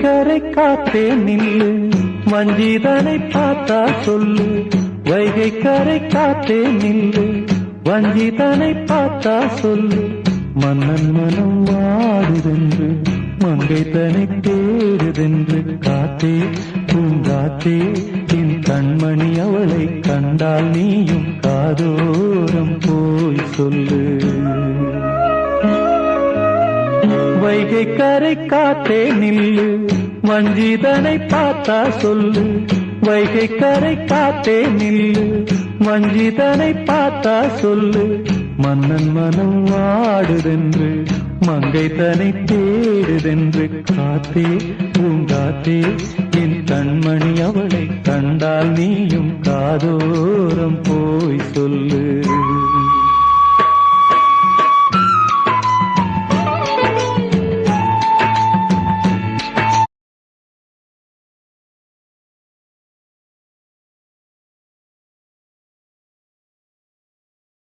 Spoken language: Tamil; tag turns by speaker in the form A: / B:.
A: கரை காத்தே நில்லு, வஞ்சிதனை பார்த்தா சொல்லு. வைகை கரை காத்தே நில்லு, வஞ்சிதனை பார்த்தா சொல்லு. மன்னன் மனம் வாடுதென்று, மங்கை தனை தேடுதென்று. காத்தே பூங்காத்தே, என் கண்மணி அவளை கண்டால் நீயும் காதோரம் போய் சொல்லு. வைகை கரை காத்தே நில்லு, வஞ்சிதனை பார்த்தா சொல்லு. வைகை கரை காத்தே நில்லு, வஞ்சிதனை பார்த்தா சொல்லு. மன்னன் மனம் வாடுதென்று, மங்கை தனை தேடுதென்று. காத்தே பூங்காத்தே, என் கண்மணி அவளை கண்டால் நீயும் காதோரம் போய் சொல்லு.